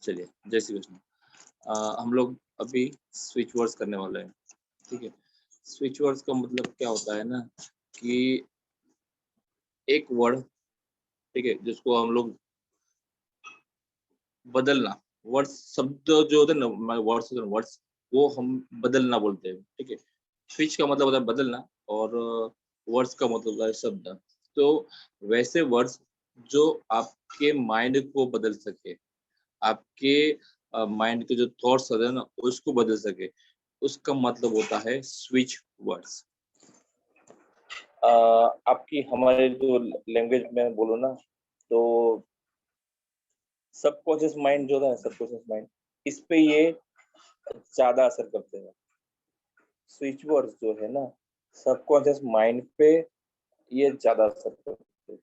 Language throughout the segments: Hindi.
चलिए, जय श्री कृष्ण। हम लोग अभी स्विच वर्ड्स करने वाले हैं, ठीक है? स्विच वर्ड्स का मतलब क्या होता है ना कि एक वर्ड, ठीक है, जिसको हम लोग बदलना, वर्ड्स शब्द जो होते हैं ना, वर्ड्स वो हम बदलना बोलते हैं, ठीक है? स्विच का मतलब होता है बदलना और वर्ड्स का मतलब होता है शब्द। तो वैसे वर्ड्स जो आपके माइंड को बदल सके, आपके माइंड के जो थॉट्स होते हैं ना, उसको बदल सके, उसका मतलब होता है स्विच वर्ड्स। आपकी हमारे जो लैंग्वेज में बोलो ना, तो सबकॉन्शियस माइंड जो होता है, सबकॉन्शियस माइंड, इस पे ये ज्यादा असर करते हैं। स्विच वर्ड्स जो है ना, सबकॉन्शियस माइंड पे ये ज्यादा असर करते हैं।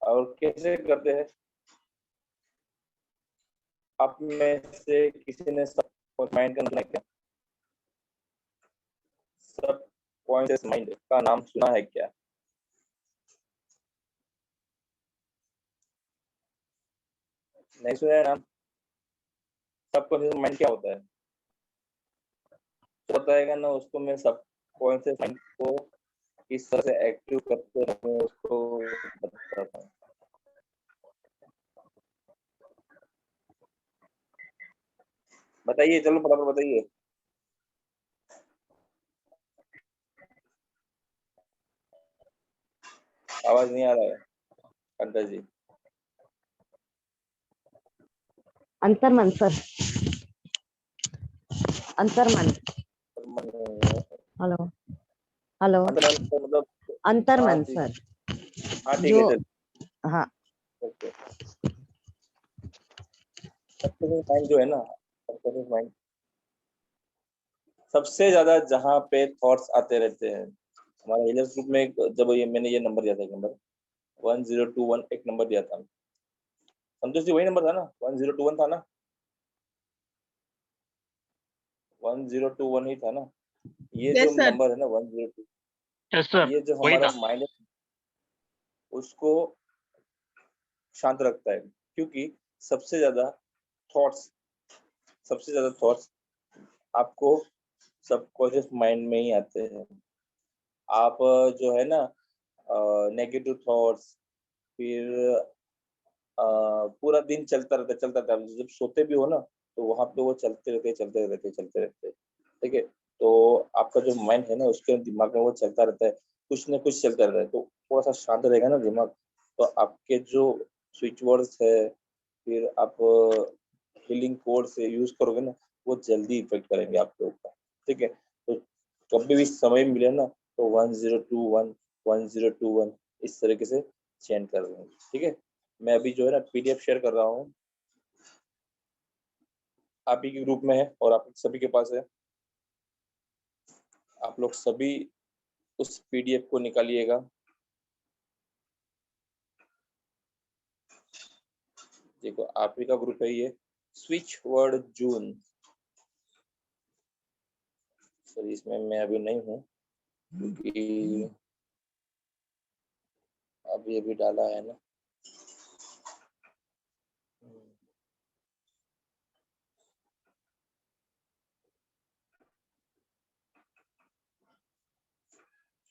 और कैसे करते हैं? आप में से किसी ने सब माइंड का नाम सुना है क्या? सबकॉन्शियस माइंड का नाम सुना है क्या? नहीं सुना है नाम? सबकॉन्शियस माइंड क्या होता है? होता है ना, उसको मैं सबकॉन्शियस माइंड को किस तरह से एक्टिव करते हैं मैं उसको बताता हूँ। बताइए, चलो फटाफट बताइए। आवाज नहीं आ रहा है अंकल जी। अंतर्मन सर, अंतर्मन। हेलो हेलो, मतलब हाँ अंतर्मन ठीक, सर, हाँ ठीक जो है, चल हाँ ओके। सबकॉन्शियस माइंड जो है ना, सबकॉन्शियस माइंड सबसे ज्यादा जहाँ पे थॉट्स आते रहते हैं। हमारा हीलर्स ग्रुप में जब ये मैंने ये नंबर दिया था, एक नंबर 1021, एक नंबर दिया था संतोष जी, वही नंबर था ना? 1021 था ना? 1021 ही था ना? ये जो यस सर। नंबर है ना 102, यस सर, ये जो वही हमारा था। माइंड है उसको शांत रखता है, क्योंकि सबसे ज्यादा थॉट्स सबसे ज्यादा थॉट्स आपको सबकॉन्शियस माइंड में ही आते हैं। आप जो है ना, नेगेटिव थॉट्स, फिर पूरा दिन चलता रहता है। जब सोते भी हो ना, तो वहां पे वो चलते रहते, ठीक है? तो आपका जो माइंड है ना, उसके दिमाग में वो चलता रहता है, कुछ ना कुछ चलता रहता है। तो थोड़ा सा शांत रहेगा ना दिमाग, तो आपके जो स्विच वर्ड्स है, फिर आप हीलिंग कोड से यूज करोगे ना, वो जल्दी इफेक्ट करेंगे आपके ऊपर, ठीक है? तो कभी भी समय मिले ना, तो 1021 1021 इस तरीके से चेंज कर देंगे, ठीक है? मैं अभी जो है ना पीडीएफ शेयर कर रहा हूँ, आप ही के ग्रुप में है और आप सभी के पास है। आप लोग सभी उस पीडीएफ को निकालिएगा। देखो, आप ही का ग्रुप है ये, स्विच वर्ड जून। सर इसमें मैं अभी नहीं हूँ, क्योंकि अभी अभी डाला है ना।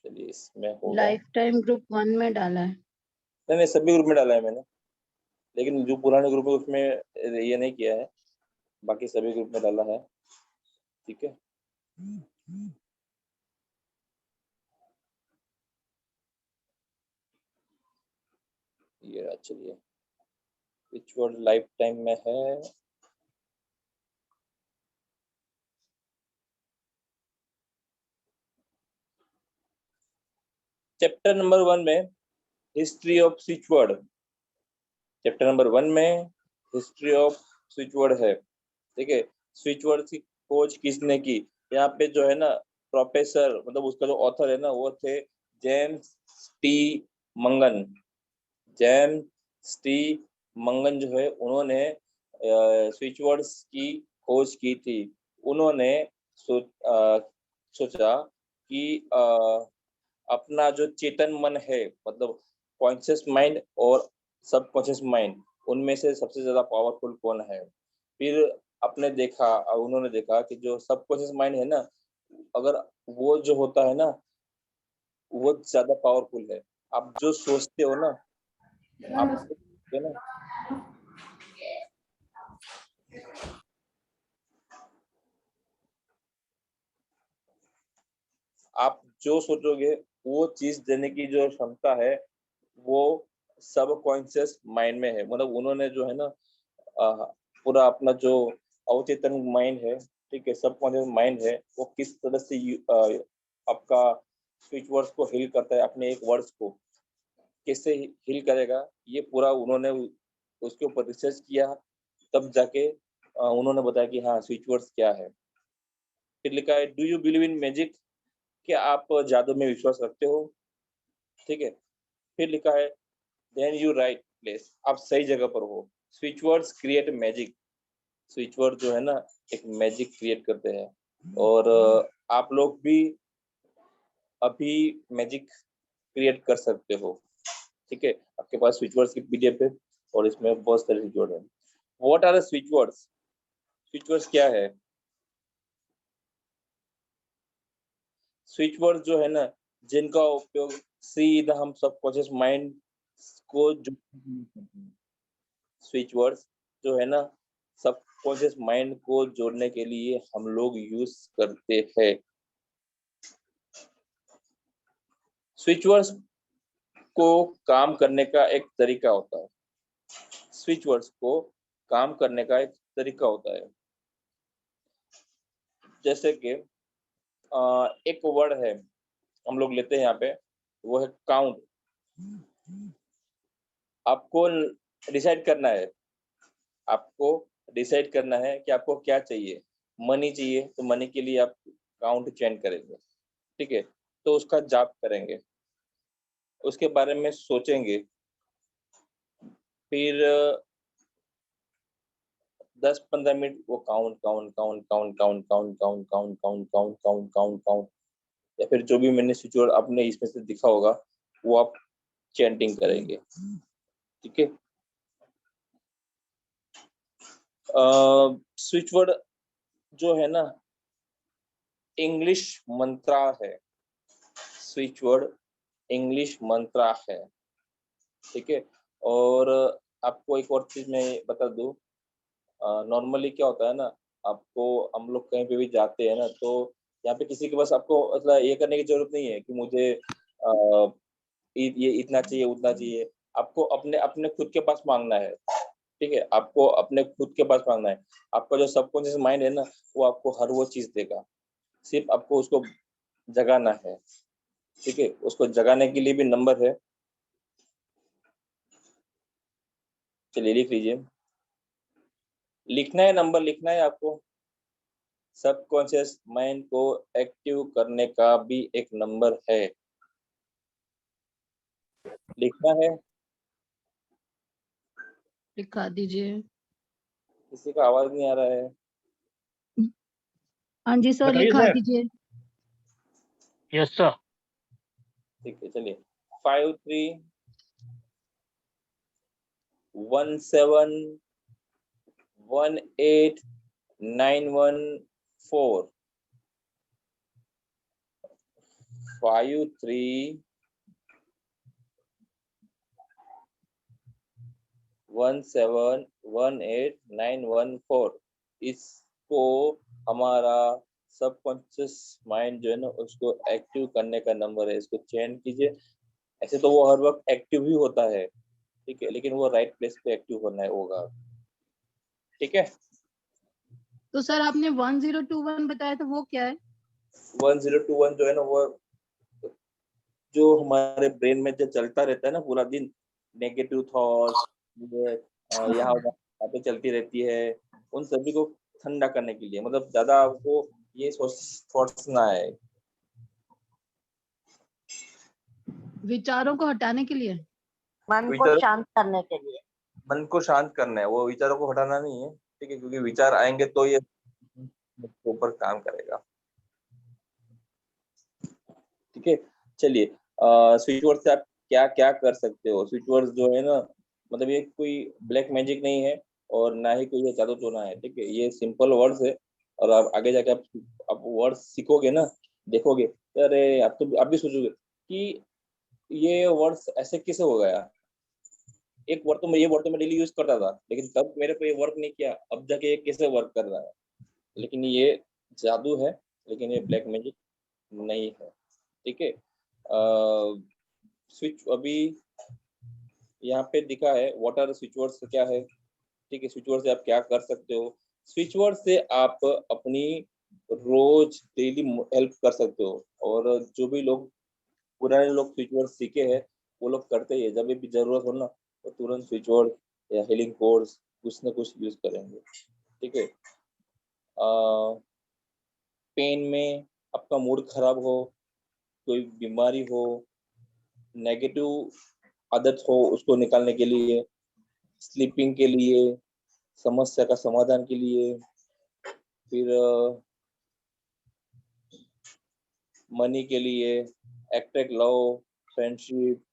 चलिए, इसमें होगा। लाइफ टाइम ग्रुप 1 में डाला है। नहीं, सभी ग्रुप में डाला है मैंने, लेकिन जो पुराने ग्रुप है उसमें ये नहीं किया है, बाकी सभी ग्रुप में डाला है, ठीक है? ये चलिए, स्विच वर्ड लाइफ टाइम में है। चैप्टर नंबर 1 में history off switch word, chapter number 1 में हिस्ट्री ऑफ स्विच वर्ड है, ठीक है? स्विच वर्ड की खोज किसने की? यहाँ पे जो है ना, प्रोफेसर, मतलब उसका जो ऑथर है ना, वो थे जेम्स टी मंगन। जेम्स टी मंगन जो है, उन्होंने स्विच वर्ड्स की खोज की थी। उन्होंने सोचा कि अपना जो चेतन मन है, मतलब कॉन्शियस माइंड और सबकॉन्शियस माइंड, उनमें से सबसे ज्यादा पावरफुल कौन है? फिर आपने देखा और उन्होंने देखा कि जो सबकॉन्शियस माइंड है ना, अगर वो जो होता है ना, वो ज्यादा पावरफुल है। आप जो सोचते हो ना, आप है ना, आप जो सोचोगे वो चीज देने की जो क्षमता है वो सब कॉन्शियस माइंड में है। मतलब उन्होंने जो है ना पूरा अपना जो अवचेतन माइंड है, ठीक है, सब कॉन्शियस माइंड है, वो किस तरह से आपका स्विच वर्ड्स को हील करता है, अपने एक वर्ड्स को कैसे हील करेगा, ये पूरा उन्होंने उसके ऊपर रिसर्च किया। तब जाके उन्होंने बताया कि हाँ स्विच वर्ड्स क्या है। फिर लिखा है do you believe in magic, क्या आप जादू में विश्वास रखते हो, ठीक है। फिर लिखा है देन यू राइट प्लेस, आप सही जगह पर हो। Switch words create magic, switch word जो है ना एक मैजिक क्रिएट करते हैं। और आप लोग भी अभी मैजिक क्रिएट कर सकते हो, ठीक है। आपके पास स्विच वर्ड्स की पीडीएफ है और इसमें बहुत सारे स्विच वर्ड है। What are switch words, switch words क्या है? स्विच वर्ड जो है ना, जिनका उपयोग सीधा हम सबकॉन्शियस माइंड को स्विच वर्ड्स जो है ना सबकॉन्शियस माइंड को जोड़ने के लिए हम लोग यूज करते हैं। स्विच वर्ड्स को काम करने का एक तरीका होता है, स्विच वर्ड्स को काम करने का एक तरीका होता है। जैसे कि एक वर्ड है हम लोग लेते हैं यहाँ पे, वो है काउंट। आपको डिसाइड करना है, आपको डिसाइड करना है कि आपको क्या चाहिए। मनी चाहिए तो मनी के लिए आप काउंट चेंज करेंगे, ठीक है। तो उसका जाप करेंगे, उसके बारे में सोचेंगे, फिर 10-15 मिनट वो count count count count count count count count count count count count count, या फिर जो भी मैंने स्विच वर्ड आपने इसमें से दिखा होगा वो आप चैंटिंग करेंगे, ठीक है। स्विच वर्ड जो है ना इंग्लिश मंत्रा है, स्विच वर्ड इंग्लिश मंत्रा है, ठीक है। और आपको एक और चीज मैं बता दूं, नॉर्मली क्या होता है ना, आपको हम लोग कहीं पे भी जाते हैं ना, तो यहाँ पे किसी के पास आपको मतलब ये करने की जरूरत नहीं है कि मुझे ये इतना चाहिए उतना चाहिए। आपको अपने अपने खुद के पास मांगना है, ठीक है। आपको अपने खुद के पास मांगना है। आपका जो सबकॉन्शियस माइंड है ना, वो आपको हर वो चीज देगा, सिर्फ आपको उसको जगाना है, ठीक है। उसको जगाने के लिए भी नंबर है, चलिए लिख लीजिए। लिखना है, नंबर लिखना है आपको। सबकॉन्शियस माइंड को एक्टिव करने का भी एक नंबर है, लिखना है। लिखा दीजिए। किसी का आवाज नहीं आ रहा है। हाँ जी सर, बताइए लिखा सर। दीजिए। Yes sir. ठीक है, चलिए 53171891 53171891 इसको हमारा सबकॉन्शियस माइंड जो है ना उसको एक्टिव करने का नंबर है, इसको चेंज कीजिए। ऐसे तो वो हर वक्त एक्टिव ही होता है, ठीक है, लेकिन वो राइट प्लेस पे एक्टिव होना है होगा, ठीक है। तो सर आपने 1021 बताया था, वो क्या है? 1021 जो है ना वो जो हमारे ब्रेन में जो चलता रहता है ना पूरा दिन, नेगेटिव थॉट्स यहाँ वहाँ पे चलती रहती है, उन सभी को ठंडा करने के लिए, मतलब ज्यादा आपको ये थॉट्स ना आए। विचारों को हटाने के लिए। मन को विचार शांत करने के लिए। मन को शांत करना है, वो विचारों को हटाना नहीं है, ठीक है, क्योंकि विचार आएंगे तो ये ऊपर काम करेगा, ठीक है। चलिए स्विच वर्ड से आप क्या क्या कर सकते हो। स्विच वर्ड जो है ना, मतलब ये कोई ब्लैक मैजिक नहीं है, और ना ही कोई ये जादू टोना है, ठीक है। ये सिंपल वर्ड्स है और आप आगे जाके आप वर्ड्स सीखोगे ना, देखोगे तो अरे आप भी सोचोगे कि ये वर्ड्स ऐसे कैसे हो गया। एक वर्ड तो मैं ये वर्ड तो मैं डेली यूज करता था, लेकिन तब मेरे पे ये वर्क नहीं किया, अब जाके ये कैसे वर्क कर रहा है। लेकिन ये जादू है, लेकिन ये ब्लैक मैजिक नहीं है, ठीक है। स्विच अभी यहाँ पे दिखा है, व्हाट आर स्विच वर्ड्स क्या है, ठीक है। स्विच वर्ड से आप क्या कर सकते हो, स्विच वर्ड से आप अपनी रोज डेली हेल्प कर सकते हो। और जो भी लोग पुराने लोग स्विच वर्ड सीखे हैं, वो लोग करते हैं, जब भी जरूरत हो ना तो तुरंत स्विच वर्ड या हीलिंग कोड्स कुछ ना कुछ यूज करेंगे, ठीक है। पेन में, आपका मूड खराब हो, कोई बीमारी हो, नेगेटिव आदत हो, उसको निकालने के लिए, स्लीपिंग के लिए, समस्या का समाधान के लिए, फिर मनी के लिए, एट्रैक्ट लव, फ्रेंडशिप,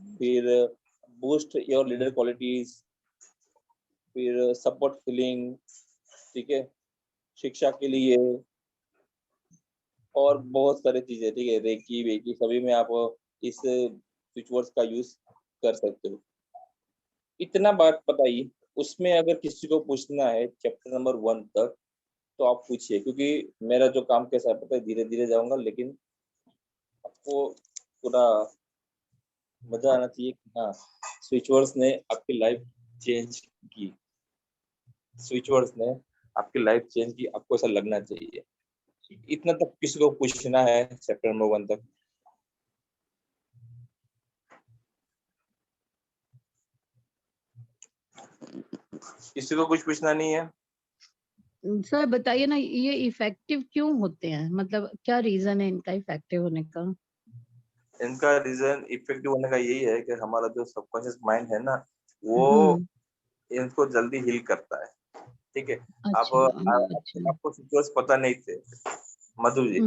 फिर बूस्ट योर लीडर क्वालिटीज, फिर सपोर्ट फीलिंग, ठीक है, शिक्षा के लिए और बहुत सारी चीजें, ठीक है। रेकी वेकी सभी में आप इस स्विच वर्ड्स का यूज कर सकते हो। इतना बात बताइए, उसमें अगर किसी को पूछना है चैप्टर नंबर 1 तक तो आप पूछिए, क्योंकि मेरा जो काम कैसा है पता है, धीरे धीरे जाऊंगा, लेकिन आपको पूरा मजा आना चाहिए कि हाँ, स्विच वर्ड्स ने आपकी लाइफ चेंज की, स्विच वर्ड्स ने आपकी लाइफ चेंज की, आपको ऐसा लगना चाहिए। इतना तक किसी को पूछना है चैप्टर नंबर 1 तक। किसी को कुछ पूछना नहीं है। सर बताइए ना, ये इफेक्टिव क्यों होते हैं, मतलब क्या रीजन है इनका इफेक्टिव होने का? इनका रीजन इफेक्टिव होने का यही है कि हमारा जो सबकॉन्शियस माइंड है ना, वो हम्म। इनको जल्दी हील करता है, ठीक है। आप अच्छा अच्छा। आपको स्विचवर्ड्स पता नहीं थे मधु जी,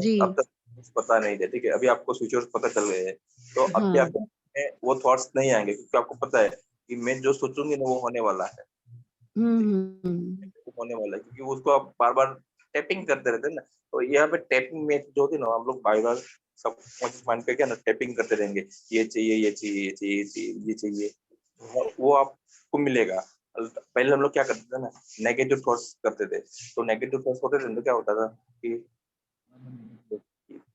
जी। अब तक कुछ पता नहीं थे, ठीक है। अभी आपको स्विचवर्ड्स पता चल गए हैं, तो अब क्या हाँ। करेंगे, वो थॉट्स नहीं आएंगे, क्योंकि आपको पता है कि मैं जो सोचूंगी ना वो होने वाला है, वो होने वाला है, क्योंकि उसको आप बार बार टैपिंग करते रहते हैं ना। तो यहाँ पे टैपिंग में जो होती है ना, हम लोग बार बार सब माइंड पे क्या ना टैपिंग करते रहेंगे, ये चाहिए ये चाहिए ये चाहिए ये चाहिए ये चाहिए, वो आपको मिलेगा। पहले हम लोग क्या करते थे ना, नेगेटिव थॉट्स करते थे, तो नेगेटिव थॉट्स होते थे तो क्या होता था कि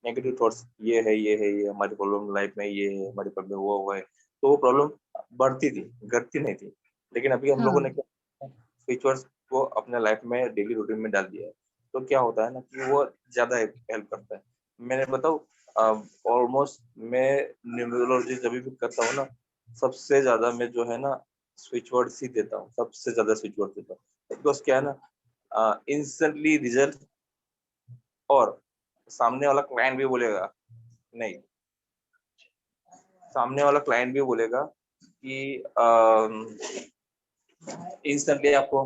नेगेटिव थॉट्स, ये हमारी प्रॉब्लम लाइफ में, ये है हमारी प्रॉब्लम, वो हुआ है, तो वो प्रॉब्लम बढ़ती थी, घटती नहीं थी। लेकिन अभी हम लोगों ने हाँ। क्या फीचर्स को अपने लाइफ में डेली रूटीन में डाल दिया है, तो क्या होता है ना कि वो ज्यादा हेल्प करता है। मैंने बताऊं, ऑलमोस्ट मैं न्यूमरोलॉजी जब भी करता हूँ ना, सबसे ज्यादा मैं जो है ना स्विच वर्ड्स ही देता हूँ, सबसे ज्यादा स्विच वर्ड देता हूँ, बिकॉज क्या है ना, इंस्टेंटली रिजल्ट। और सामने वाला क्लाइंट भी बोलेगा, नहीं, सामने वाला क्लाइंट भी बोलेगा कि इंस्टेंटली आपको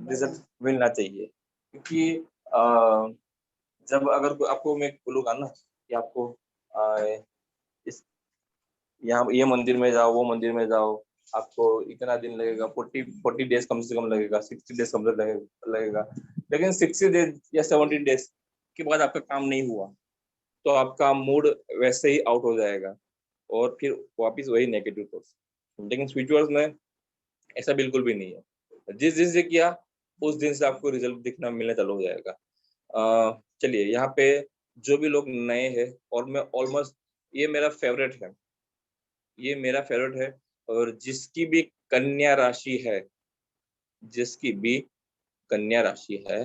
रिजल्ट मिलना चाहिए, क्योंकि जब अगर आपको मैं बोलूंगा ना कि आपको इस यहाँ ये मंदिर में जाओ, वो मंदिर में जाओ, आपको इतना दिन लगेगा, 40 डेज कम से कम लगेगा, 60 डेज कम से लगेगा, लेकिन 60 डेज या 70 डेज के बाद आपका काम नहीं हुआ, तो आपका मूड वैसे ही आउट हो जाएगा और फिर वापिस वही नेगेटिव थॉट्स। लेकिन स्पिरिचुअल्स में ऐसा बिल्कुल भी नहीं है, जिस दिन से किया उस दिन से आपको रिजल्ट दिखना मिलना चालू हो जाएगा। चलिए यहाँ पे जो भी लोग नए हैं, और मैं ऑलमोस्ट, ये मेरा फेवरेट है, ये मेरा फेवरेट है, और जिसकी भी कन्या राशि है, जिसकी भी कन्या राशि है,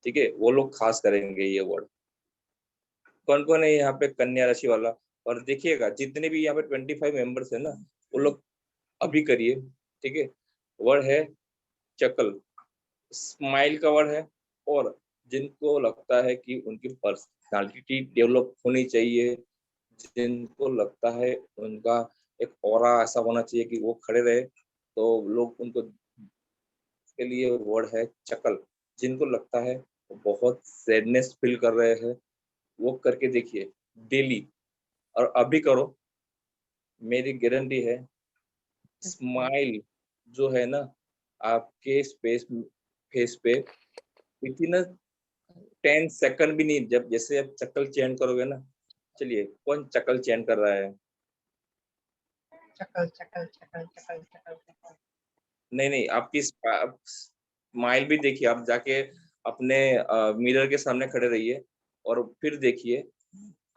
ठीक है, वो लोग खास करेंगे ये वर्ड। कौन कौन है यहाँ पे कन्या राशि वाला? और देखिएगा जितने भी यहाँ पे 25 मेंबर्स है ना, वो लोग अभी करिए, ठीक है। वर्ड है चकल, स्माइल का वर्ड है। और जिनको लगता है कि उनकी पर्सनालिटी डेवलप होनी चाहिए, जिनको लगता है उनका एक ऑरा ऐसा होना चाहिए कि वो खड़े रहे, तो लोग उनको के लिए वर्ड है चकल। जिनको लगता है वो बहुत सैडनेस फील कर रहे हैं, वो करके देखिए डेली, और अभी करो, मेरी गारंटी है, स्माइल जो है ना आपके फेस पे विद इन 10 सेकंड भी नहीं, जब जैसे आप चक्कर चेंज करोगे ना, चलिए कौन चक्कर चेंज कर रहा है? चकल चकल चकल चकल चकल चकल। नहीं नहीं, आपकी स्माइल भी देखिए, आप जाके अपने मिरर के सामने खड़े रहिए और फिर देखिए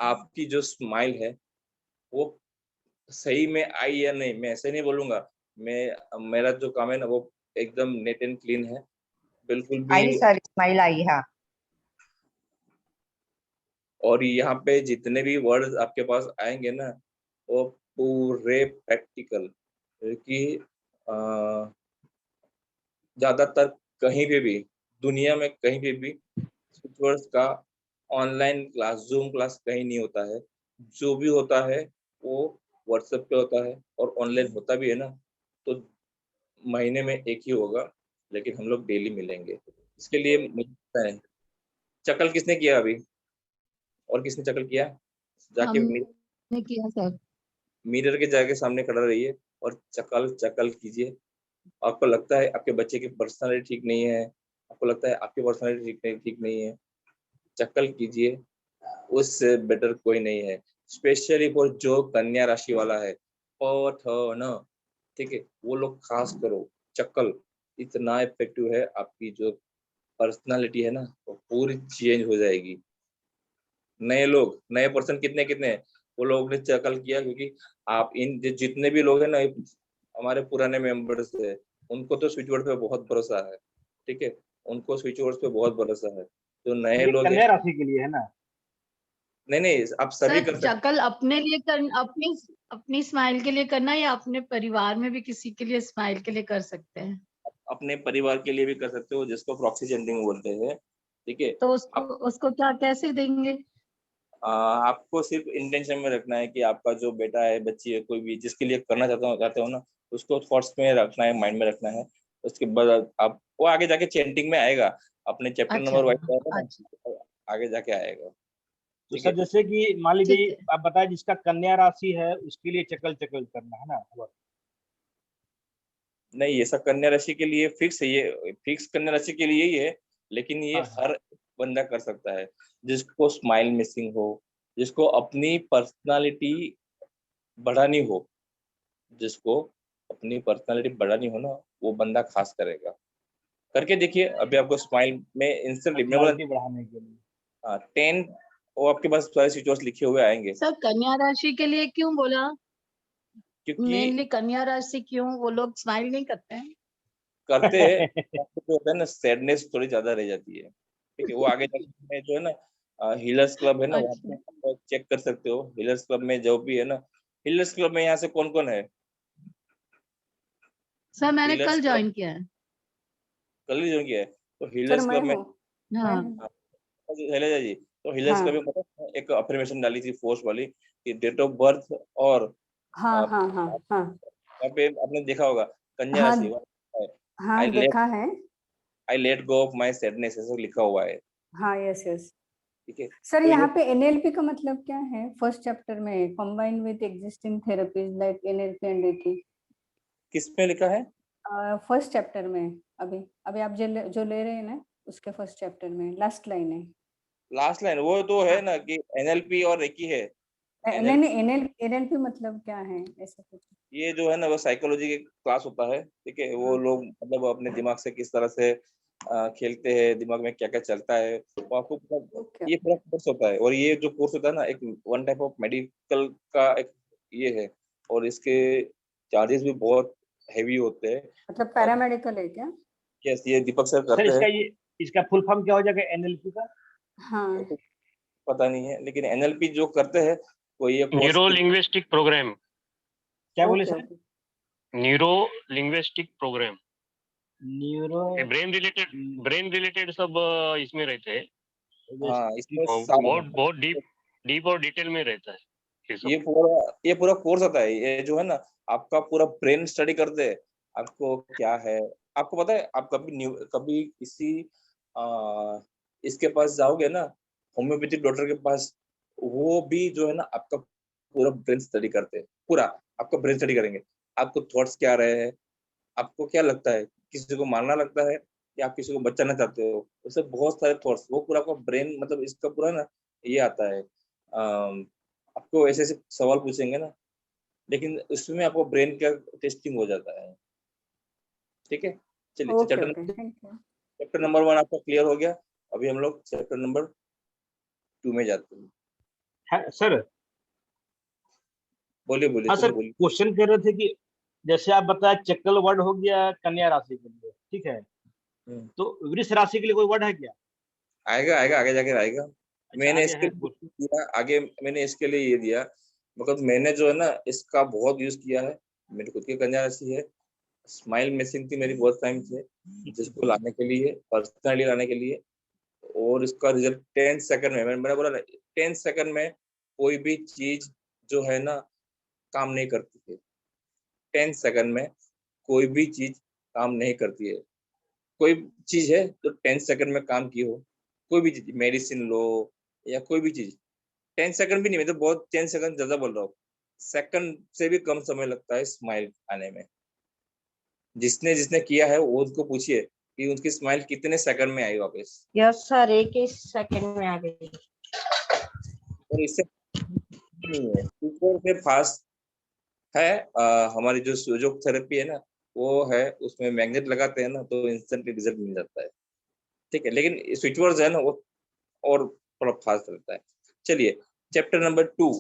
आपकी जो स्माइल है वो सही में आई या नहीं। मैं ऐसे नहीं बोलूंगा, मेरा जो काम है ना वो एकदम नेट एंड क्लीन है, बिल्कुल भी। आई सर, स्माइल आई। हाँ, और यहाँ पे जितने भी वर्ड्स आपके पास आएंगे ना वो पूरे प्रैक्टिकल, क्योंकि ज्यादातर कहीं पे भी दुनिया में कहीं पे भी स्विचवर्ड्स का ऑनलाइन क्लास, जूम क्लास कहीं नहीं होता है। जो भी होता है वो व्हाट्सएप पे होता है, और ऑनलाइन होता भी है ना तो महीने में एक ही होगा, लेकिन हम लोग डेली मिलेंगे। इसके लिए मुझे पता है, चकल किसने किया अभी? और किसने चकल किया? जाके हमने किया सर। मिरर के जाके सामने खड़ा रहिए और चकल चकल कीजिए। आपको लगता है आपके बच्चे की पर्सनालिटी ठीक नहीं है, आपको लगता है आपकी पर्सनालिटी ठीक नहीं है, चक्कल कीजिए, उससे बेटर कोई नहीं है। स्पेशली फॉर जो कन्या राशि वाला है, न, ठीक है, वो लोग खास करो। चक्कल इतना इफेक्टिव है, आपकी जो पर्सनालिटी है ना वो पूरी चेंज हो जाएगी। नए पर्सन कितने कितने हैं, वो लोग ने चक्कल किया, क्योंकि आप जितने भी लोग हैं ना, हमारे पुराने मेंबर्स है, उनको तो स्विच बोर्ड पे बहुत भरोसा है, ठीक है, उनको स्विच बोर्ड पे बहुत भरोसा है। जो नए ये लोग हैं, कन्या राशि के लिए है ना? नहीं नहीं, आप सभी सर कर सकते। चकल अपने लिए अपनी अपनी स्माइल के लिए करना या अपने परिवार में भी किसी के लिए स्माइल के लिए कर सकते हैं? अपने परिवार के लिए भी कर सकते हो, जिसको प्रॉक्सी चेंटिंग बोलते हैं, ठीक है। तो उसको आप उसको क्या कैसे देंगे? आपको सिर्फ इंटेंशन में रखना है कि आपका जो बेटा है, बच्ची है, कोई भी जिसके लिए करना चाहते हो ना, उसको थॉट्स में रखना है, माइंड में रखना है। उसके बाद आप वो आगे जाके चेंटिंग में आएगा, अपने चैप्टर अच्छा नंबर वाइज आएगा अच्छा, ना, आगे जाके आएगा। तो ठीक है। सर जैसे कि मान ठीक लीजिए है। आप बताएं, जिसका कन्या राशि है उसके लिए चकल चकल करना है ना? नहीं, ये सब कन्या राशि के लिए फिक्स है, ये फिक्स कन्या राशि के लिए ही है, लेकिन ये हाँ हाँ। हर बंदा कर सकता है जिसको स्माइल मिसिंग हो, जिसको अपनी पर्सनालिटी बढ़ानी हो, जिसको अपनी पर्सनालिटी बढ़ानी हो ना, वो बंदा खास करेगा। करके देखिए, अभी आपको स्माइल में इंस्टेंटली मैं बोला पर्सनालिटी बढ़ाने के लिए। 10, वो आपके पास सारे सिचुएशन लिखे हुए आएंगे, सर कन्या राशि के लिए क्यों बोला? क्योंकि मेनली कन्या राशि क्यों, वो लोग स्माइल नहीं करते हैं? करते हैं, जो होता है ना सैडनेस थोड़ी ज्यादा रह जाती है, ठीक है। वो आगे जाके जो है ना हीलर्स क्लब है ना, वहाँ अच्छा पे चेक कर सकते हो। हीलर्स क्लब में जो भी है ना, हीलर्स क्लब में यहाँ से कौन कौन है? सर, मैंने हीलर्स कल क्लब ज्वाइन किया है। कल ही जो किया है, तो सर हीलर्स मैं क्लब में हूँ। मैं हाँ हूँ। शैलजा जी, तो हीलर्स क्लब हाँ में पता है, एक अफर्मेशन डाली थी फोर्स वाली कि डेट ऑफ बर्थ और हाँ हाँ हाँ हाँ यहाँ पे आपने देखा होगा कन्या हाँ राशि, आई हाँ लेट देखा है। I let go of my sadness, ऐसा लिखा हुआ है, हाँ यस यस। ठीक है। सर तो ये यहाँ पे एनएलपी का मतलब क्या है? फर्स्ट चैप्टर में combine with existing therapies like NLP and reiki. किस में लिखा है? फर्स्ट चैप्टर में अभी अभी आप जो ले रहे हैं ना, उसके फर्स्ट चैप्टर में लास्ट लाइन है। लास्ट लाइन वो तो है हाँ ना कि एनएलपी और रेकी है। नहीं एनएल नहीं, एनएलपी मतलब क्या है ऐसा कुछ? ये जो है ना वो साइकोलॉजी के क्लास होता है, ठीक है। वो हाँ लोग मतलब अपने दिमाग से किस तरह से खेलते हैं, दिमाग में क्या क्या चलता है, वो आपको ओके। ये पूरा कोर्स होता है। और ये जो कोर्स होता है ना, एक वन टाइप ऑफ मेडिकल का एक ये है, और इसके चार्जेस भी बहुत हैवी होते हैं। मतलब और पैरामेडिकल है क्या? यस, ये दीपक सर सर करते हैं, इसका फुल फॉर्म क्या हो जाएगा एनएलपी का? हाँ तो पता नहीं है, लेकिन एनएलपी जो करते हैं वो ये कोर्स न्यूरो लिंग्विस्टिक प्रोग्राम। क्या बोले okay sir? Okay. Neuro linguistic programme, neuro brain related सब इसमें रहते हैं। हाँ, इसमें बहुत बहुत डीप और डिटेल में रहता है ये सब। ये पूरा कोर्स होता है, ये जो है ना आपका पूरा ब्रेन स्टडी करते हैं। आपको क्या है, आपको पता है, आप कभी किसी इसके पास जाओगे ना, होम्योपैथिक डॉक्टर के पास, वो भी जो है ना आपका पूरा ब्रेन स्टडी करते हैं, पूरा आपका ब्रेन स्टडी करेंगे। आपको थॉट्स क्या आ रहे हैं, आपको क्या लगता है, किसी को मारना लगता है या आप किसी को बचाना चाहते हो? उससे बहुत सारे थॉट्स, वो पूरा आपका ब्रेन, मतलब इसका पूरा ना ये आता है। आपको ऐसे ऐसे सवाल पूछेंगे ना, लेकिन उसमें आपको ब्रेन का टेस्टिंग हो जाता है। ठीक है, चलिए okay chapter okay, thank you. Chapter number 1 आपका क्लियर हो गया। अभी हम लोग चैप्टर नंबर 2 में जाते हैं। सर। बोलिए बोलिए, हाँ सुनो सर, बोलिए। क्वेश्चन कर रहे थे कि जैसे आप बताया चक्कर वर्ड हो गया कन्या राशि के लिए, ठीक है, हम्म, तो वृष राशि के लिए कोई वर्ड है क्या? आएगा आएगा, आगे जाके आएगा। अच्छा मैंने आगे इसके है लिए कुछ। दिया आगे, मैंने इसके लिए ये दिया, मतलब मैंने जो है ना इसका बहुत यूज किया है। मेरी खुद की कन्या राशि है, स्माइल मिसिंग थी मेरी बहुत टाइम से, जिसको लाने के लिए, पर्सनली लाने के लिए, और इसका रिजल्ट 10 सेकंड में, मैंने बोला ना 10 सेकंड में कोई भी चीज जो है ना काम नहीं करती है। 10 सेकंड में कोई भी चीज काम नहीं करती है। कोई चीज है जो 10 सेकंड में काम की हो, कोई भी चीज, मेडिसिन लो या कोई भी चीज, 10 सेकंड भी नहीं, मैं तो बहुत 10 सेकंड ज्यादा बोल रहा हूँ, सेकंड से भी कम समय लगता है स्माइल आने में। जिसने जिसने किया है वो उसको पूछिए कि उसकी स्माइल कितने सेकंड में आई वापस। यस सर, 1 ही सेकंड में आ गई। और इससे नहीं है, ऊपर से फास्ट है। हमारी जो सुजोग थेरेपी है ना, वो है, उसमें मैग्नेट लगाते हैं ना तो इंस्टेंटली रिजल्ट मिल जाता है। ठीक है, लेकिन स्विच वर्ड्स है ना वो और थोड़ा फास्ट रहता है। चलिए चैप्टर नंबर 2,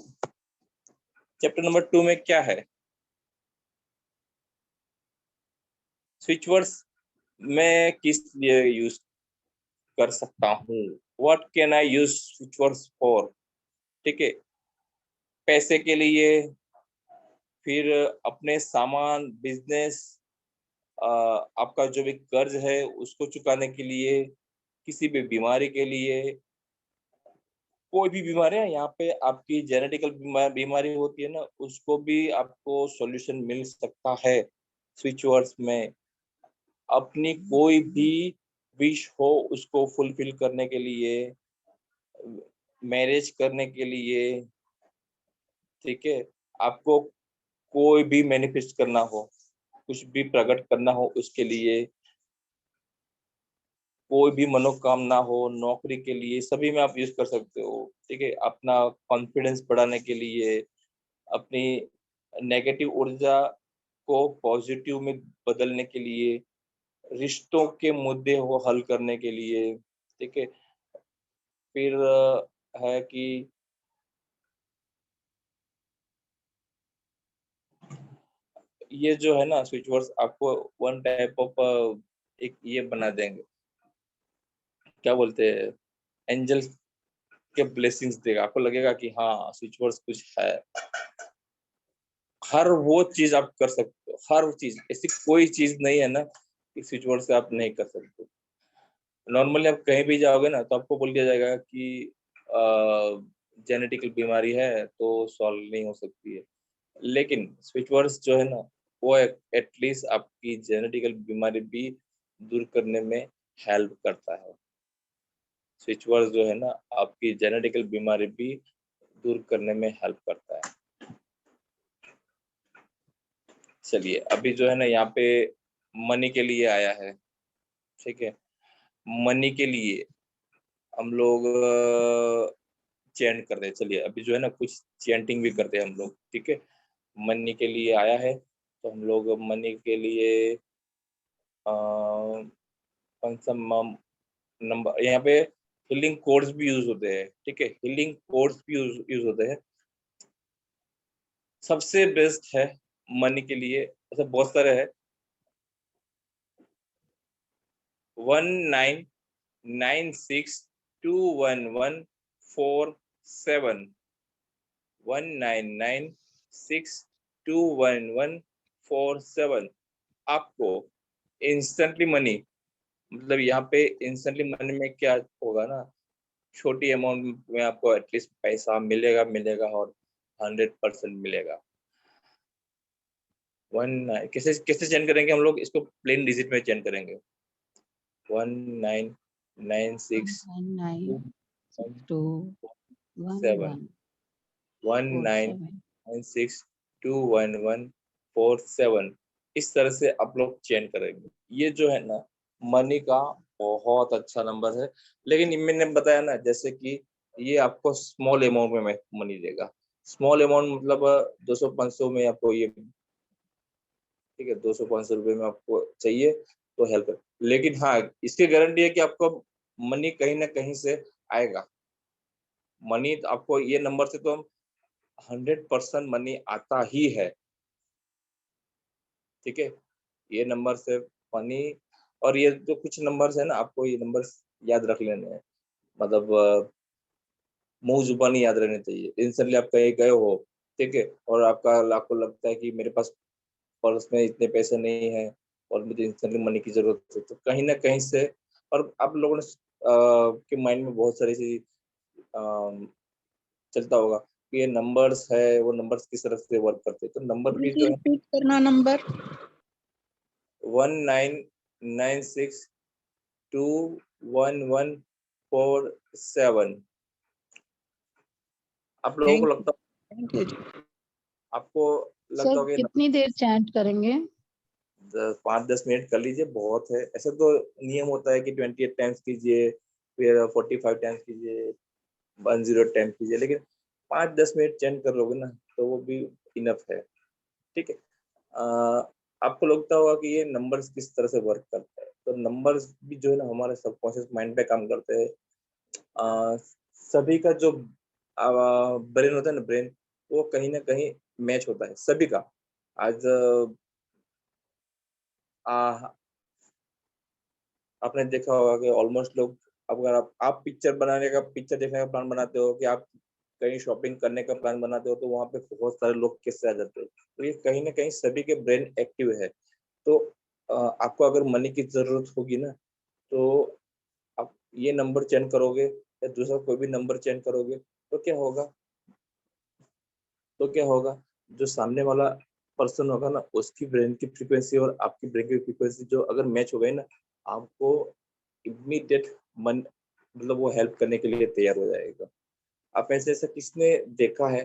चैप्टर नंबर 2 में क्या है? स्विच वर्ड्स मैं किस लिए यूज कर सकता हूँ? What can I use switch words for? ठीक है, पैसे के लिए, फिर अपने सामान, बिजनेस, आपका जो भी कर्ज है उसको चुकाने के लिए, किसी भी बीमारी के लिए, कोई भी बीमारी है यहाँ पे, आपकी जेनेटिकल बीमारी होती है ना, उसको भी आपको सॉल्यूशन मिल सकता है स्विच वर्ड्स में। अपनी कोई भी विश हो उसको फुलफिल करने के लिए, मैरिज करने के लिए, ठीक है, आपको कोई भी मैनिफेस्ट करना हो, कुछ भी प्रकट करना हो उसके लिए, कोई भी मनोकामना हो, नौकरी के लिए, सभी में आप यूज कर सकते हो। ठीक है, अपना कॉन्फिडेंस बढ़ाने के लिए, अपनी नेगेटिव ऊर्जा को पॉजिटिव में बदलने के लिए, रिश्तों के मुद्दे हो हल करने के लिए। ठीक है, फिर है कि ये जो है ना स्विच वर्ड्स आपको वन टाइप ऑफ एक ये बना देंगे, क्या बोलते हैं, एंजल के ब्लेसिंग्स देगा। आपको लगेगा कि हाँ स्विच वर्ड्स कुछ है। हर वो चीज आप कर सकते हो, हर चीज, ऐसी कोई चीज नहीं है ना कि स्विच वर्ड से आप नहीं कर सकते। नॉर्मली आप कहीं भी जाओगे ना तो आपको बोल दिया जाएगा कि जेनेटिकल बीमारी है तो सॉल्व नहीं हो सकती है, लेकिन स्विच वर्ड्स जो है ना वो एटलीस्ट आपकी जेनेटिकल बीमारी भी दूर करने में हेल्प करता है। स्विच वर्ड्स जो है ना आपकी जेनेटिकल बीमारी भी दूर करने में हेल्प करता है। चलिए अभी जो है ना यहाँ पे मनी के लिए आया है। ठीक है, मनी के लिए हम लोग चैंट करते हैं। चलिए अभी जो है ना कुछ चैंटिंग भी करते हैं हम लोग। ठीक है, मनी के लिए आया है तो हम लोग मनी के लिए कौन सा नंबर यहाँ पे, हीलिंग कोड्स भी यूज होते हैं। ठीक है, हीलिंग कोड्स भी यूज होते हैं। सबसे बेस्ट है मनी के लिए, ऐसे बहुत सारे हैं। 1996211471, 1996211471 आपको इंस्टेंटली मनी, मतलब यहाँ पे इंस्टेंटली मनी में क्या होगा ना, छोटी अमाउंट में आपको एटलीस्ट पैसा मिलेगा मिलेगा और 100% मिलेगा। वन कैसे कैसे चेंज करेंगे हम लोग इसको? प्लेन डिजिट में चेंज करेंगे। 19962147 1996211471 1996211471 इस तरह से आप लोग चेंज करेंगे। ये जो है ना मनी का बहुत अच्छा नंबर है, लेकिन मैंने बताया ना जैसे कि ये आपको स्मॉल अमाउंट में मनी देगा। स्मॉल अमाउंट मतलब 200-500 में आपको ये, ठीक है, 200-500 रुपए में आपको चाहिए तो हेल्प है। लेकिन हाँ, इसकी गारंटी है कि आपको मनी कहीं ना कहीं से आएगा। मनी तो आपको ये नंबर से तो 100% मनी आता ही है, ठीक है। ये नंबर से मनी, और ये जो कुछ नंबर्स है ना, आपको ये नंबर्स याद रख लेने हैं, मतलब मुंह जुबानी याद रहने चाहिए। इंस्टेंटली आप कहीं गए हो, ठीक है, और आपको लगता है कि मेरे पास पर्स में इतने पैसे नहीं है और मुझे इंस्टेंटली मनी की जरूरत है, तो कहीं ना कहीं से, और आप लोगों ने के माइंड में बहुत सारी सी चलता होगा कि ये नंबर्स है, वो नंबर्स किस तरह से वर्क करते हैं। तो नंबर भी जो है रिपीट करना नंबर। 1996211147। आप लोगों को थैंक लगता थैंक यू आपको लगता सर। होगा ये कितनी देर चैंट करेंगे? 5-10 मिनट कर लीजिए, बहुत है। ऐसा तो नियम होता है कि 28 टाइम्स कीजिए, फिर 45 टाइम्स कीजिए, 10 टाइम्स कीजिए, लेकिन 5-10 मिनट चैंट कर लोगे ना तो वो भी इनफ है, ठीक है। आपको लगता होगा कि ये नंबर्स किस तरह से वर्क करता है, तो नंबर्स भी जो है ना हमारे सबकॉन्शियस माइंड पे काम करते हैं। सभी का जो ब्रेन होता है ना, ब्रेन, वो कहीं ना कहीं मैच होता है सभी का। आज आपने देखा होगा कि ऑलमोस्ट लोग, अगर आप पिक्चर देखने का प्लान बनाते हो, कि आप कहीं शॉपिंग करने का प्लान बनाते हो, तो वहां पे बहुत सारे लोग किससे आ जाते हैं। तो ये कहीं ना कहीं सभी के ब्रेन एक्टिव है। तो आपको अगर मनी की जरूरत होगी ना, तो आप ये नंबर चेंज करोगे या दूसरा कोई भी नंबर चेंज करोगे, तो क्या होगा, जो सामने वाला पर्सन होगा ना, उसकी ब्रेन की फ्रीक्वेंसी और आपकी ब्रेन की फ्रीक्वेंसी जो अगर मैच हो गई ना, आपको इमीडिएट मन मतलब वो हेल्प करने के लिए तैयार हो जाएगा। आप ऐसे ऐसा किसने देखा है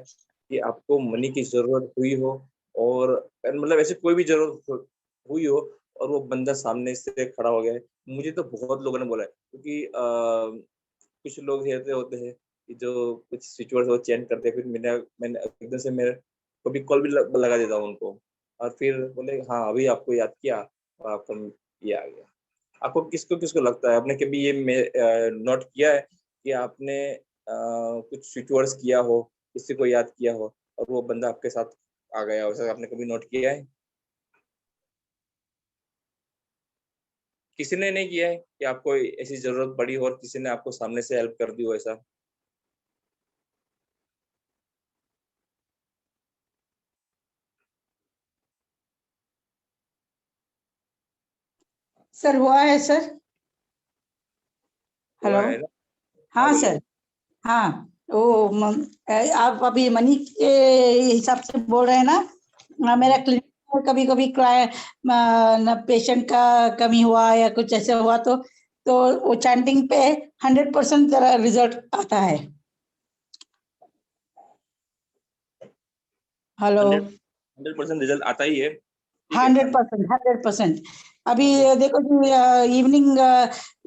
कि आपको मनी की जरूरत हुई हो, और मतलब ऐसे कोई भी हुई हो और वो बंदा सामने से खड़ा हो गया है? मुझे तो बहुत लोगों ने बोला है, क्योंकि कुछ लोग ऐसे होते हैं कि जो कुछ सिचुएशन वो चेंज करते हैं, फिर मैंने एकदम से मेरे कभी कॉल भी लगा देता हूँ उनको, और फिर बोले हाँ अभी आपको याद किया और आपका ये आ गया। आपको किसको किसको लगता है, आपने कभी ये नोट किया है कि आपने कुछ सिचुएशन किया हो, किसी को याद किया हो और वो बंदा आपके साथ आ गया, वैसा आपने कभी नोट किया है? किसी ने नहीं किया है कि आपको ऐसी जरूरत पड़ी हो और किसी ने आपको सामने से हेल्प कर दी हो ऐसा? सर हुआ है सर। हेलो। हुआ है ना? हाँ हाँ बोलिए। सर। हाँ। आप अभी मनी के हिसाब से बोल रहे हैं ना। मेरा क्लिनिक में कभी कभी पेशेंट का कमी हुआ या कुछ ऐसे हुआ तो वो चैंटिंग पे 100% रिजल्ट आता है। हेलो। 100% रिजल्ट आता ही है, ठीक है। 100%। अभी देखो जी, इवनिंग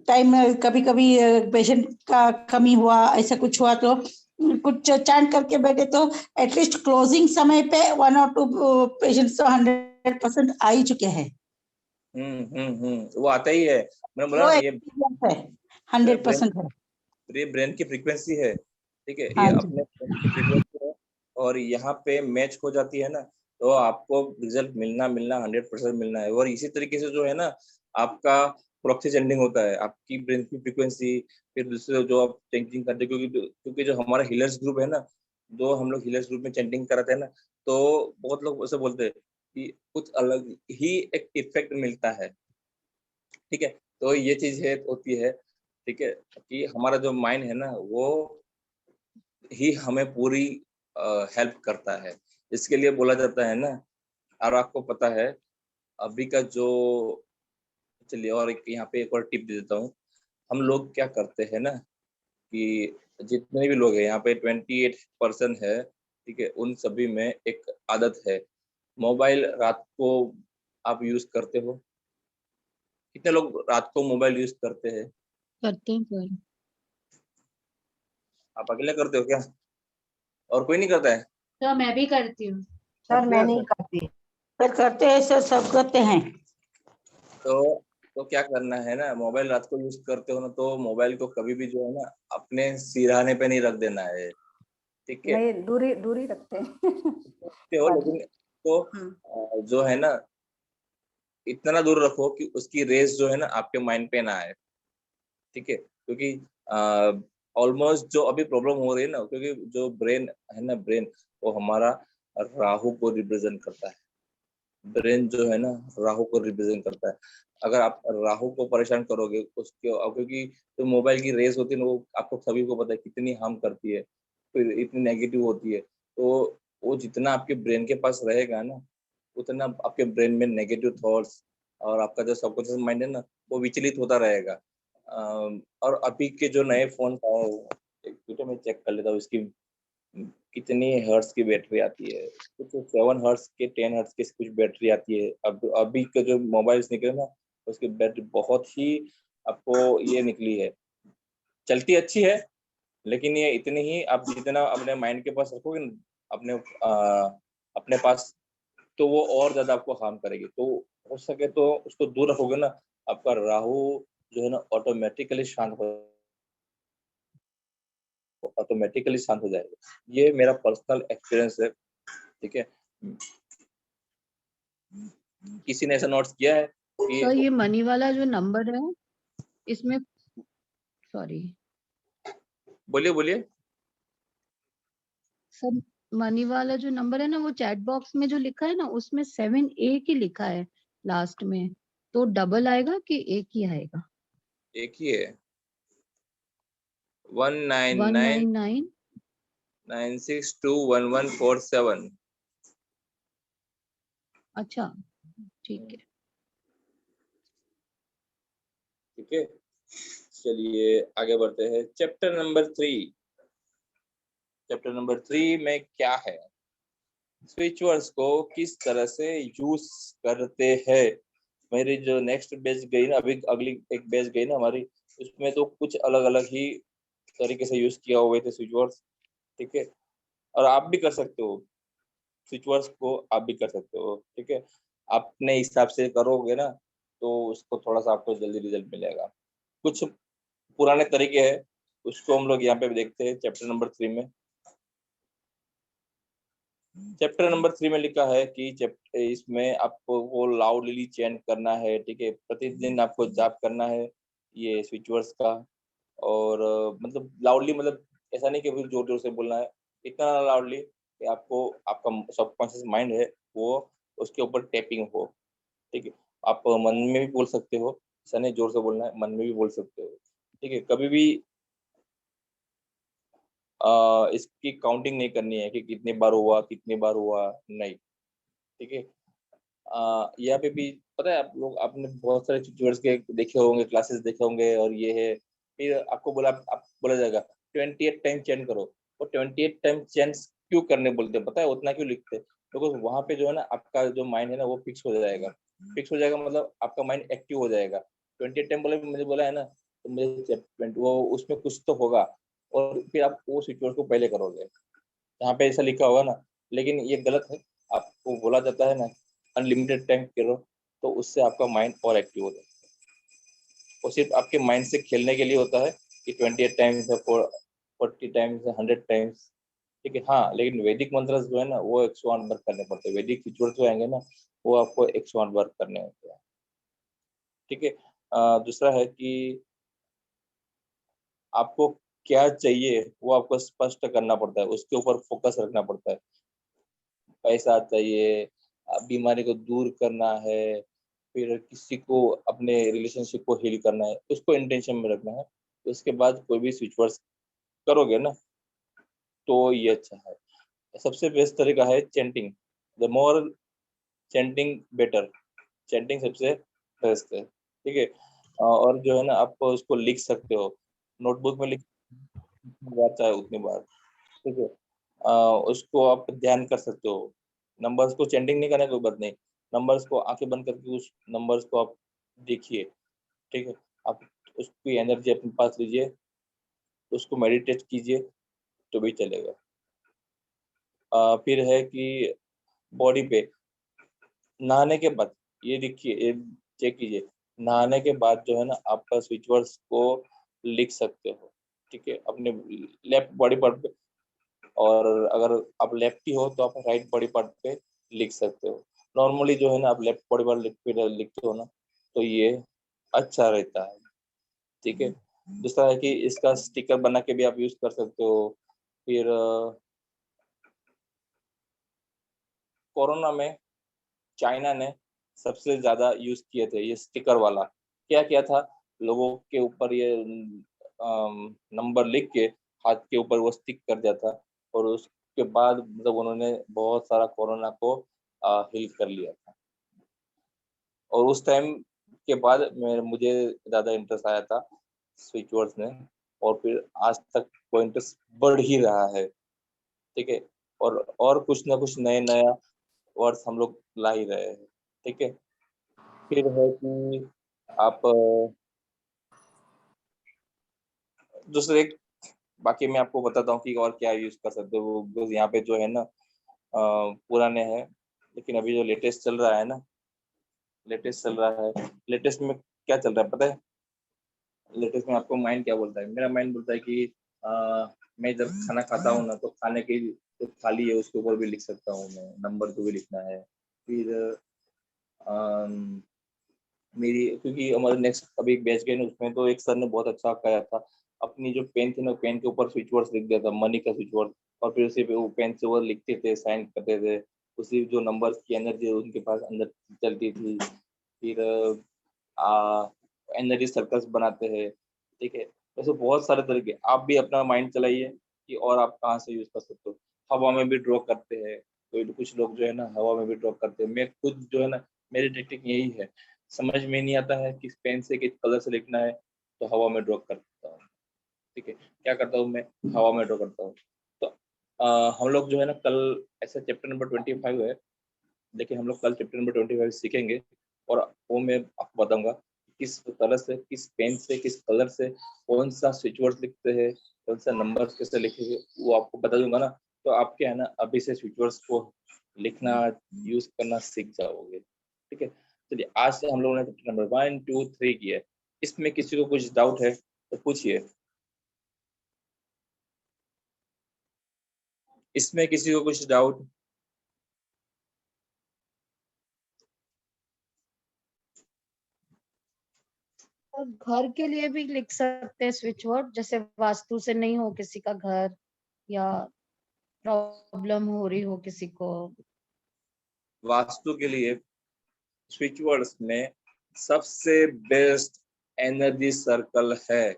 टाइम में कभी कभी पेशेंट का कमी हुआ, ऐसा कुछ हुआ तो कुछ चैंट करके बैठे तो एटलीस्ट क्लोजिंग समय पे 1 और 2 पेशेंट्स तो 100% आ ही चुके हैं। वो आता ही है। मैंने बोला वो ना ये एक्सपीरियंस है, ब्रेन 100% है। ये ब्रेन की फ्रीक्वेंसी है, ठीक है, ये हाँ जी। अपने ब्रेन की फ्रीक्वेंसी है, और यहाँ पे मैच हो जाती है ना, तो आपको रिजल्ट मिलना मिलना 100% मिलना है। और इसी तरीके से जो है ना, आपका प्रॉक्सी चेंटिंग होता है, आपकी ब्रेन की फ्रीक्वेंसी, फिर दूसरे जो आप चेंटिंग करते हैं, क्योंकि जो हमारा हीलर्स ग्रुप है ना, जो हम लोग हीलर्स ग्रुप में चेंटिंग कराते हैं ना, तो बहुत लोग ऐसे बोलते हैं कि कुछ अलग ही एक इफेक्ट मिलता है, ठीक है। तो ये चीज है होती है, ठीक है, कि हमारा जो माइंड है ना, वो ही हमें पूरी हेल्प करता है। इसके लिए बोला जाता है ना, और आपको पता है अभी का जो, चलिए और एक यहाँ पे एक और टिप दे देता हूँ। हम लोग क्या करते हैं ना, कि जितने भी लोग हैं यहाँ पे 28% है, ठीक है, उन सभी में एक आदत है, मोबाइल रात को आप यूज करते हो? कितने लोग रात को मोबाइल यूज करते हैं? करते हैं सर। आप अकेले करते हो क्या, और कोई नहीं करता है? तो मैं भी करती हूँ। सर मैं नहीं करती। पर करते हैं सर, सब करते हैं। तो क्या करना है ना, मोबाइल रात को यूज करते हो ना, तो मोबाइल को कभी भी जो है ना अपने सिरहाने पे नहीं रख देना है, ठीक है? नहीं, दूरी दूरी रखते हैं। रखते हो लेकिन तो जो है ना इतना दूर रखो कि उसकी रेस जो है ना आपके माइंड पे ना आए, ठीक है? क्योंकि ऑलमोस्ट जो अभी प्रॉब्लम हो रही है ना, क्योंकि जो ब्रेन है ना, ब्रेन वो हमारा राहु को रिप्रेजेंट करता है। ब्रेन जो है ना राहु को रिप्रेजेंट करता है। अगर आप राहु को परेशान करोगे उसके, क्योंकि जो मोबाइल की रेस होती है ना वो आपको सभी को पता है कितनी हार्म करती है, फिर इतनी नेगेटिव होती है। तो वो जितना आपके ब्रेन के पास रहेगा ना, उतना आपके ब्रेन में नेगेटिव थॉट्स और आपका जो सबकॉन्शियस माइंड है ना वो विचलित होता रहेगा। और अभी के जो नए फोन आए, एक मिनट में चेक कर लेता हूँ इसकी कितनी हर्ट्ज की बैटरी आती है। कुछ 7 हर्ट्ज के 10 हर्ट्ज की कुछ बैटरी आती है। अब अभी के जो मोबाइल्स निकले ना उसकी बैटरी बहुत ही आपको ये निकली है। चलती अच्छी है लेकिन ये इतनी ही आप जितना अपने माइंड के पास रखोगे ना, अपने अपने पास, तो वो और ज्यादा आपको हार्म करेगी। तो हो सके तो उसको दूर रखोगे ना, आपका राहु जो है ना ऑटोमेटिकली शांत हो जाएगा। ये मेरा पर्सनल एक्सपीरियंस है, ठीक है? किसी ने ऐसा नोट्स किया है कि तो ये मनी वाला जो नंबर है इसमें, सॉरी बोलिए बोलिए। सर, मनी वाला जो नंबर है ना वो चैट बॉक्स में जो लिखा है ना उसमें 7 ही लिखा है लास्ट में, तो डबल आएगा कि एक ही आएगा? एक ही है, 1999962147। 199। अच्छा ठीक है। ठीक है, चलिए आगे बढ़ते हैं। चैप्टर नंबर 3 में क्या है? स्विच वर्ड्स को किस तरह से यूज करते हैं। मेरी जो नेक्स्ट बैच गई ना, अभी अगली एक बैच गई ना हमारी, उसमें तो कुछ अलग अलग ही तरीके से यूज किया हुए थे स्विच वर्ड्स, ठीक है? और आप भी कर सकते हो, स्विच वर्ड्स को आप भी कर सकते हो, ठीक है? अपने हिसाब से करोगे ना तो उसको थोड़ा सा आपको जल्दी रिजल्ट मिलेगा। कुछ पुराने तरीके हैं उसको हम लोग यहाँ पे देखते हैं चैप्टर नंबर 3 में। चैप्टर नंबर 3 में लिखा है कि चैप्टर इसमें आपको वो लाउडली चैंट करना है, ठीक है? प्रतिदिन आपको जाप करना है ये स्विच वर्ड्स का। और मतलब लाउडली, मतलब ऐसा नहीं कि फिर जोर जोर से बोलना है, इतना लाउडली कि आपको आपका सबकॉन्शियस माइंड है वो उसके ऊपर टैपिंग हो, ठीक है? आप मन में भी बोल सकते हो, ऐसा नहीं जोर से बोलना है, मन में भी बोल सकते हो, ठीक है? कभी भी इसकी काउंटिंग नहीं करनी है कि कितनी बार हुआ, नहीं, ठीक है? यहाँ पे भी पता है, आप लोग आपने बहुत सारे ट्यूटोरियल्स के देखे होंगे, क्लासेस देखे होंगे, और ये है फिर आपको आप बोला जाएगा 28 टाइम चेंज करो। वो 28 टाइम चेंज क्यों करने बोलते हैं पता है, उतना क्यों लिखते हैं? क्योंकि वहां पे जो है ना आपका जो माइंड है ना वो फिक्स हो जाएगा। फिक्स हो जाएगा मतलब आपका माइंड एक्टिव हो जाएगा। 28 टाइम बोले, मुझे बोला है ना, तो मुझे वो उसमें कुछ तो होगा, और फिर आप वो सिचुएशन को पहले करोगे। यहाँ पे ऐसा लिखा होगा ना, लेकिन ये गलत है। आपको बोला जाता है ना अनलिमिटेड टाइम करो, तो उससे आपका माइंड और एक्टिव हो जाता है। वो सिर्फ आपके माइंड से खेलने के लिए होता है कि 28 टाइम्स है, 40 टाइम्स है, 100 टाइम्स, ठीक है? हाँ, लेकिन वैदिक मंत्र जो है ना वो 108 बार करने पड़ते हैं। वैदिक रिचुअल्स जो आएंगे ना वो आपको 108 बार करने होते हैं, ठीक है? दूसरा है कि आपको क्या चाहिए वो आपको स्पष्ट करना पड़ता है, उसके ऊपर फोकस रखना पड़ता है। पैसा चाहिए, बीमारी को दूर करना है, फिर किसी को अपने रिलेशनशिप को हील करना है, उसको इंटेंशन में रखना है। तो उसके बाद कोई भी स्विच वर्ड्स करोगे ना तो ये अच्छा है। सबसे बेस्ट तरीका है chanting. The more chanting better. Chanting सबसे बेस्ट है, ठीक है? और जो है ना आप उसको लिख सकते हो, नोटबुक में लिख, जितनी बार चाहे उतनी बार, ठीक है? उसको आप ध्यान कर सकते हो। नंबर्स को चैंटिंग नहीं करना कोई बात नहीं, नंबर्स को आंखें बंद करके उस नंबर्स को आप देखिए, ठीक है। आप उसकी एनर्जी अपने पास लीजिए, उसको मेडिटेट कीजिए तो भी चलेगा। फिर है कि बॉडी पे नहाने के बाद ये देखिए, ये चेक कीजिए, नहाने के बाद जो है ना आपका स्विच वर्ड्स को लिख सकते हो, ठीक है, अपने लेफ्ट बॉडी पार्ट पे। और अगर आप लेफ्टी हो तो आप राइट बॉडी पार्ट पे लिख सकते हो। नॉर्मली जो है ना आप लेफ्ट बॉडी पार्ट लिखते हो ना, तो ये अच्छा रहता है, ठीक है। दूसरा है कि इसका स्टिकर बना के भी आप यूज कर सकते हो। फिर कोरोना में चाइना ने सबसे ज्यादा यूज किए थे ये स्टिकर वाला। क्या किया था, लोगों के ऊपर ये नंबर लिख के हाथ के ऊपर वो स्टिक कर दिया था, और उसके बाद मतलब उन्होंने बहुत सारा कोरोना को हील कर लिया था। और उस टाइम के बाद मुझे ज्यादा इंटरेस्ट आया था स्विच वर्ड्स में, और फिर आज तक वो इंटरेस्ट बढ़ ही रहा है, ठीक है। और कुछ ना कुछ नए नया वर्ड्स हम लोग ला ही रहे हैं, ठीक है। फिर है कि आप दूसरे, बाकी मैं आपको बताता हूँ कि और क्या यूज कर सकते हो। बस यहाँ पे जो है ना पुराने हैं, लेकिन अभी जो लेटेस्ट चल रहा है ना, लेटेस्ट में क्या चल रहा है पता है? लेटेस्ट में आपको माइंड क्या बोलता है? मेरा माइंड बोलता है कि मैं जब खाना खाता हूँ ना, तो खाने की जो थाली है उसके ऊपर भी लिख सकता हूँ मैं, नंबर को भी लिखना है। फिर मेरी, क्योंकि हमारे नेक्स्ट अभी एक बैच गए ना, उसमें तो एक सर ने बहुत अच्छा कहा था, अपनी जो पेन थी ना, पेन के ऊपर स्विच वर्ड्स लिख दिया था, मनी का स्विच वर्ड, और फिर उसी पे वो पेन से वो लिखते थे, साइन करते थे, उसी जो नंबर्स की एनर्जी उनके पास अंदर चलती थी। फिर एनर्जी सर्कल्स बनाते हैं, ठीक है। वैसे बहुत सारे तरीके, आप भी अपना माइंड चलाइए कि और आप कहाँ से यूज कर सकते हो। हवा में भी ड्रॉ करते हैं, कोई कुछ लोग जो है ना हवा में भी ड्रॉ करते हैं। मैं खुद जो है ना, मेरी टेक्निक यही है, समझ में नहीं आता है किस पेन से किस कलर से लिखना है, तो हवा में ड्रॉ करता हूँ, ठीक है। क्या करता हूँ मैं, हवा में ड्रॉ करता हूँ। तो हम लोग जो है ना कल, ऐसा चैप्टर नंबर 25 है, देखिए हम लोग कल चैप्टर नंबर 25 सीखेंगे, और वो मैं आपको बताऊंगा किस तरह से, किस पेन से, किस कलर से, कौन सा स्विच वर्ड लिखते हैं, कौन सा नंबर कैसे लिखेंगे, वो आपको बता दूंगा ना। तो आपके है ना अभी से स्विच वर्ड्स को लिखना, यूज करना सीख जाओगे, ठीक है। चलिए, आज से हम लोगों ने चैप्टर नंबर 1, 2, 3 किया है। इसमें किसी को कुछ डाउट है तो पूछिए। इसमें किसी को कुछ डाउट? और घर के लिए भी लिख सकते हैं स्विच वर्ड, जैसे वास्तु से नहीं हो किसी का घर, या प्रॉब्लम हो रही हो किसी को। वास्तु के लिए स्विच वर्ड्स में सबसे बेस्ट एनर्जी सर्कल है।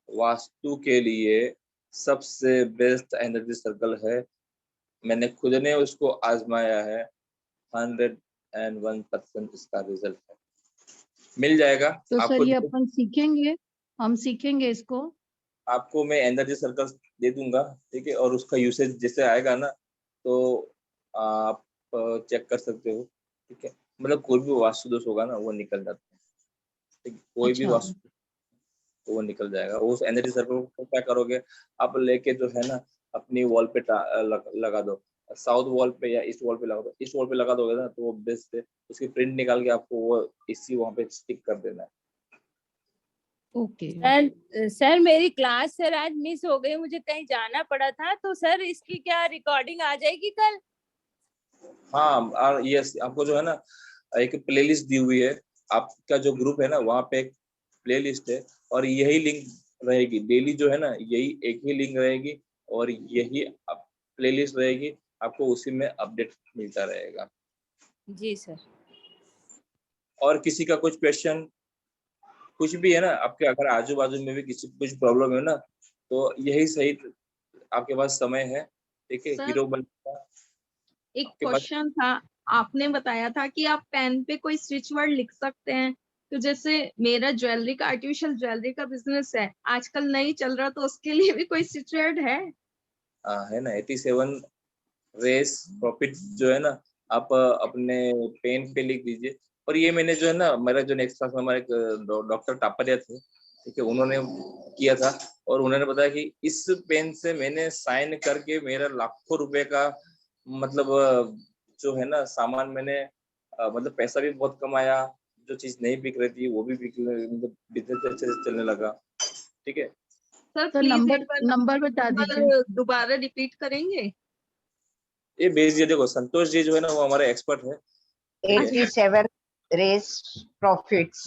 वास्तु के लिए सबसे बेस्ट एनर्जी सर्कल है, मैंने खुद ने उसको आजमाया है, 101% इसका रिजल्ट है। मिल जाएगा तो सर आपको। ये अपन सीखेंगे, हम सीखेंगे इसको। आपको मैं एनर्जी सर्कल दे दूंगा, ठीक है, और उसका यूसेज जैसे आएगा ना, तो आप चेक कर सकते हो, ठीक है। मतलब कोई भी वास्तु दोष होगा ना, वो निकल जाता है, ठीक है? कोई भी अच्छा, वास्तु, तो वो निकल जाएगा। उस एनर्जी सर्कल को क्या करोगे, आप लेके जो है ना अपनी वॉल पे लगा दो, साउथ वॉल पे या ईस्ट वॉल पे लगा दो। ईस्ट वॉल पे लगा दोगे ना तो वो बेस्ट है। उसकी प्रिंट निकाल के आपको वो इसी वहाँ पे स्टिक कर देना है। ओके। सर मेरी क्लास सर आज मिस हो गई, मुझे कहीं जाना पड़ा था, तो सर इसकी क्या रिकॉर्डिंग आ जाएगी कल? हाँ, और यस, आपको जो है ना एक प्लेलिस्ट दी हुई है, आपका जो ग्रुप है ना वहाँ पे एक प्लेलिस्ट है, और यही लिंक रहेगी डेली, जो है ना यही एक ही लिंक रहेगी, और यही प्लेलिस्ट रहेगी, आपको उसी में अपडेट मिलता रहेगा। जी सर। और किसी का कुछ क्वेश्चन कुछ भी है ना, आपके अगर आजू बाजू में भी किसी को कुछ प्रॉब्लम है ना, तो यही सही आपके पास समय है, ठीक है, सर, हीरो बनने का। एक आपके पास क्वेश्चन था, आपने बताया था कि आप पेन पे कोई स्विच वर्ड लिख सकते हैं, तो जैसे मेरा ज्वेलरी का, आर्टिफिशियल ज्वेलरी का बिजनेस है, आजकल नहीं चल रहा, तो उसके लिए भी कोई स्विच वर्ड है? है ना 87 रेस प्रॉफिट जो है ना, आप अपने पेन पे लिख दीजिए। और ये मैंने जो है ना, मेरा जो नेक्स्ट क्लास में हमारे डॉक्टर टापरिया थे, ठीक है, उन्होंने किया था और उन्होंने बताया कि इस पेन से मैंने साइन करके मेरा लाखों रुपए का मतलब जो है ना सामान मैंने मतलब पैसा भी बहुत कमाया, जो चीज नहीं बिक रही थी वो भी मतलब बिजनेस अच्छे से चलने लगा। ठीक है, सर तो प्लीज नंबर एक बार नंबर बता दीजिए। नंबर दोबारा रिपीट करेंगे? ये भेज दिया। देखो संतोष जी जो है ना वो हमारे एक्सपर्ट है। ठीक है? 87 रेस प्रॉफिट्स।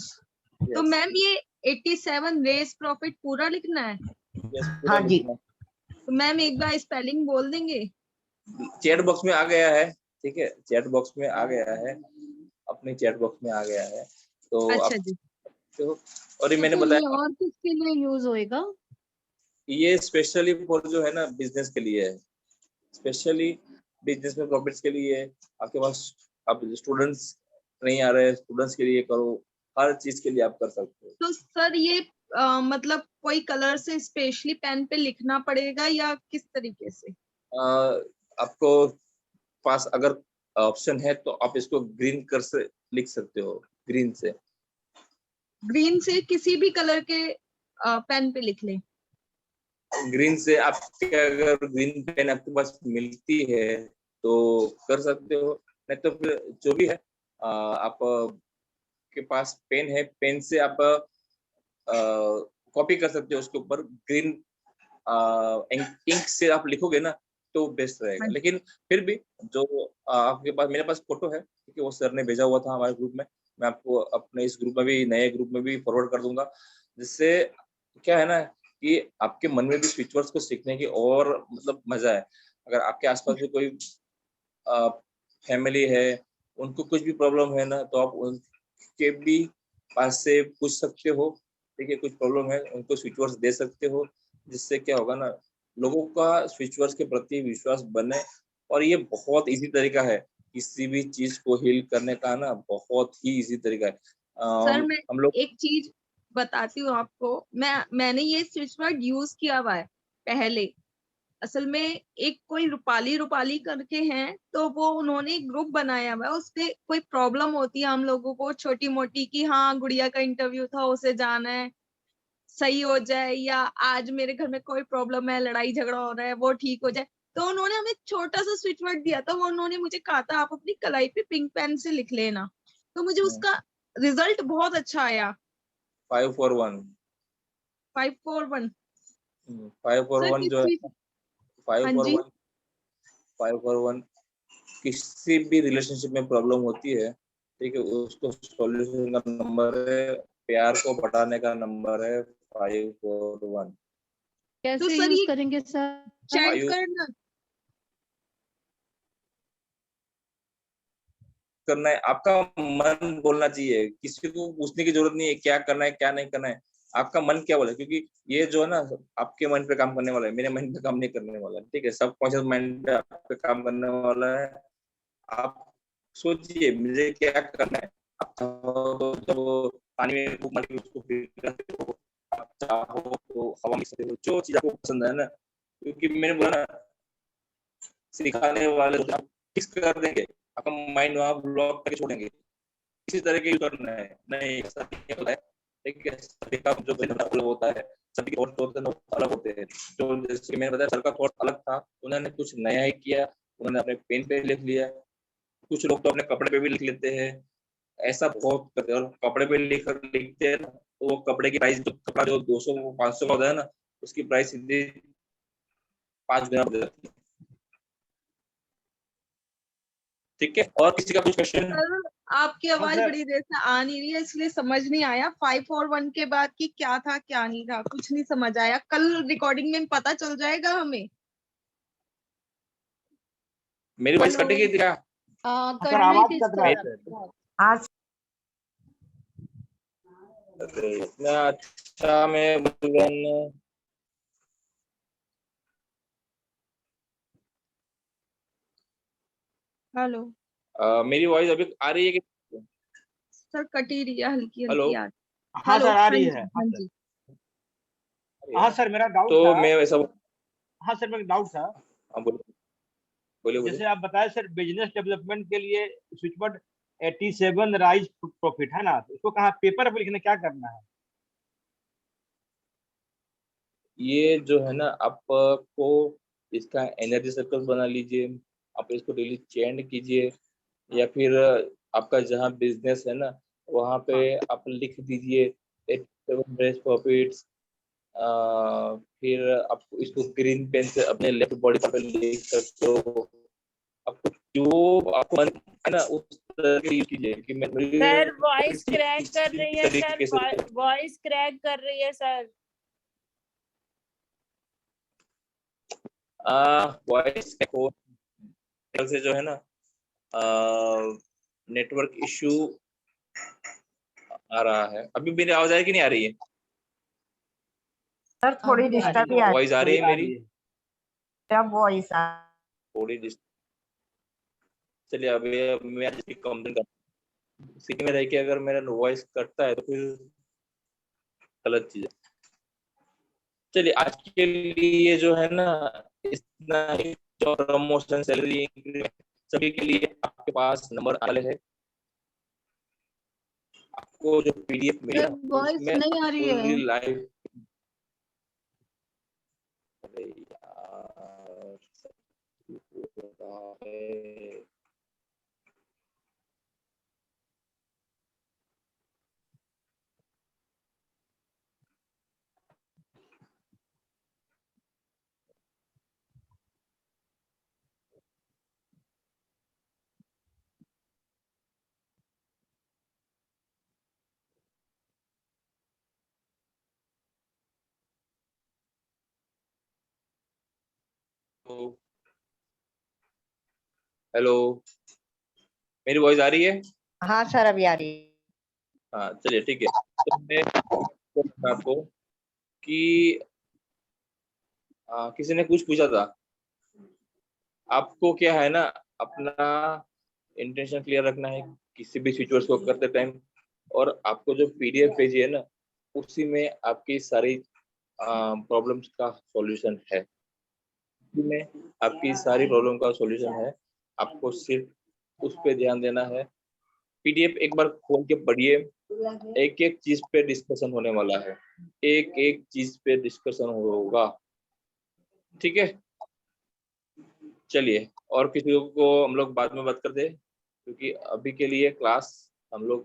तो Yes, मैम ये 87 रेस प्रॉफिट पूरा लिखना है? yes, पूरा हाँ जी। लिखना। तो मैम एक बार स्पेलिंग बोल देंगे? चैट बॉक्स में आ गया है। ठीक है, चैट बॉक्स में आ गया है, अपने चैट बॉक्स में आ गया है, तो अच्छा आप जी। तो, और ये मैंने तो ये बताया और किसके लिए यूज होएगा? ये स्पेशली फॉर जो है ना बिजनेस के लिए है, स्पेशली बिजनेस में प्रॉफिट्स के लिए है। आपके पास आप स्टूडेंट्स नहीं आ रहे, स्टूडेंट्स के लिए करो, हर चीज के लिए आप कर सकते हो। तो सर ये मतलब कोई कलर से स्पेशली पेन पे लिखना पड़ेगा या किस तरीके से? आपको पास अगर ऑप्शन है तो आप इसको ग्रीन कर से लिख सकते हो, ग्रीन से। ग्रीन से किसी भी कलर के पेन पे लिख लें? ग्रीन से आपके अगर ग्रीन पेन आपके पास मिलती है तो कर सकते हो, नहीं तो फिर जो भी है आप के पास पेन है, पेन से आप कॉपी कर सकते हो उसके ऊपर ग्रीन इंक से आप लिखोगे ना तो बेस्ट रहेगा। हाँ। लेकिन फिर भी जो आपके पास, मेरे पास फोटो है, क्योंकि वो सर ने भेजा हुआ था हमारे ग्रुप में, मैं आपको अपने इस ग्रुप में भी, नए ग्रुप में भी फॉरवर्ड कर दूंगा, जिससे क्या है ना कि आपके मन में भी स्विच वर्ड्स को सीखने की और मतलब मजा है। अगर आपके आसपास भी कोई फैमिली है, उनको कुछ भी प्रॉब्लम है ना, तो आप उनके भी पास से पूछ सकते हो। ठीक है, कुछ प्रॉब्लम है उनको स्विच वर्ड्स दे सकते हो, जिससे क्या होगा ना, लोगों का स्विच वर्ड्स के प्रति विश्वास बने। और ये बहुत इजी तरीका है किसी भी चीज को हील करने का ना, बहुत ही इजी तरीका है। सर मैं हम लोग एक चीज बताती हूँ आपको। मैंने ये स्विच वर्ड यूज किया हुआ है पहले। असल में एक कोई रूपाली रूपाली करके हैं, तो वो उन्होंने एक ग्रुप बनाया हुआ है, उसपे कोई प्रॉब्लम होती है हम लोगों को छोटी मोटी कि हाँ गुड़िया का इंटरव्यू था उसे जाना है, सही हो जाए, या आज मेरे घर में कोई प्रॉब्लम है, लड़ाई झगड़ा हो रहा है, वो ठीक हो जाए। तो उन्होंने हमें छोटा सा स्विच वर्ड दिया था, वो उन्होंने मुझे कहा था आप अपनी कलाई पे पिंक पेन से लिख लेना। तो मुझे उसका रिजल्ट बहुत अच्छा आया। 541 541 सर 541 किस जो है चीज? हाँ जी। 541 541 किसी भी रिलेशनशिप में प्रॉब्लम होती है, ठीक है, उसको सॉल्यूशन का नंबर है, प्यार को बढ़ाने का नंबर है 541। तो कैसे सर यूज ये करेंगे सर? चैट आयु करना करना है, आपका मन बोलना चाहिए, किसी को पूछने की जरूरत नहीं है क्या करना है क्या नहीं करना है, आपका मन क्या बोले, क्योंकि ये जो है ना आपके मन पे काम करने वाला है, मेरे मन पे काम नहीं करने वाला है। ठीक है, सब कॉन्शियस माइंड पे आप पे काम करने वाला है। आप सोचिए मुझे क्या करना है। आप चाहो तो जब पानी में डूब मर के उसको फील कर सकते हो, आप चाहो तो हवा में सकते हो, जो चीज आपको पसंद है ना, क्योंकि मैंने बोला ना सिखाने वाले तो आप फिक्स कर देंगे, आपका माइंड वहाँ ब्लॉक करके छोड़ेंगे। इसी तरह के यूज करना है, नहीं ऐसा नहीं होता है। ठीक है, सभी का जो अलग होता है, सभी के थॉट होते हैं वो अलग होते हैं। जो जैसे मैंने बताया सर का थॉट अलग था, उन्होंने कुछ नया ही किया, उन्होंने अपने पेन पे लिख लिया। कुछ लोग तो अपने कपड़े पे भी लिख लेते हैं, ऐसा बहुत करते हैं। और कपड़े पे लिखते हैं ना, तो वो कपड़े की प्राइस, जो कपड़ा जो 200 500 का होता है ना, उसकी प्राइस सीधे 5 गुना बढ़ जाती है। ठीक है, और किसी का कुछ क्वेश्चन? सर आपकी हाँ आवाज सर। बड़ी देर से आ नहीं रही है, इसलिए समझ नहीं आया 541 के बाद की क्या था क्या नहीं था, कुछ नहीं समझ आया। कल रिकॉर्डिंग में पता चल जाएगा हमें। मेरी वॉइस हेलो। कटेगी क्या? कट सर रही आवाज थी कट रहा है सर। सर। आज अरे इतना अच्छा मैं बोल हेलो। मेरी वॉइस अभी आ रही है कि? सर कटी रही है, हल्की हेलो, हल्की आ। हाँ हेलो सर आ हाँ रही जी है। हाँ हाँ सर। जी। हाँ सर मेरा डाउट तो था। मैं वैसा हाँ सर मेरा डाउट था। हाँ बोलो। बोलिए बोलिए। जैसे आप बताए सर बिजनेस डेवलपमेंट के लिए स्विच वर्ड 87 राइज प्रॉफिट है ना, तो उसको कहाँ पेपर पे लिखना, क्या करना है? ये जो है ना, आपको इसका एनर्जी सर्कल बना लीजिए, आप इसको डेली चेंट कीजिए, या फिर आपका जहाँ बिजनेस है ना वहाँ पे आप लिख दीजिए 87 रेस प्रॉफिट्स। फिर आप इसको ग्रीन पेन से अपने लेफ्ट बॉडी पे लिख सकते हो। आपको जो आपको मन है ना उस तरह के यूज कीजिए कि मैं सर वॉइस क्रैक कर रही है, तरीके से सर वॉइस क्रैक कर रही है सर। वॉइस से जो है ना नेटवर्क इशू आ रहा है। अभी मेरी आवाज आ रही कि नहीं आ रही है? सर थोड़ी डिस्टर्ब ही आ वॉइस आ रही है मेरी? डिस्टर्ब वॉइस आ थोड़ी चलिए अभी मैं कंप्लेन कर सिटी में रह के अगर मेरा वॉइस कटता है तो फिर गलत चीज है। चलिए आज के लिए जो है ना इतना ही। जो प्रमोशन सैलरी इंक्रीमेंट सभी के लिए आपके पास नंबर आले है। आपको जो पीडीएफ मिली ना वॉइस उसमें नहीं आ रही है। पूरी लाइव। अरे यार हेलो, मेरी वॉइस आ रही है? हाँ सर अभी आ रही है। हाँ चलिए ठीक है। तो मैं आपको कि किसी ने कुछ पूछा था, आपको क्या है ना अपना इंटेंशन क्लियर रखना है किसी भी सिचुएशन को करते टाइम। और आपको जो पीडीएफ भेजी है ना उसी में आपकी सारी प्रॉब्लम्स का सॉल्यूशन है। उसी में आपकी सारी प्रॉब्लम का सॉल्यूशन है। आपको सिर्फ उस पे ध्यान देना है। पीडीएफ एक बार खोल के पढ़िए। एक एक चीज पे डिस्कशन होने वाला है। एक एक चीज पे डिस्कशन होगा, ठीक है? चलिए और किसी को हम लोग बाद में बात करते हैं, क्योंकि अभी के लिए क्लास हम लोग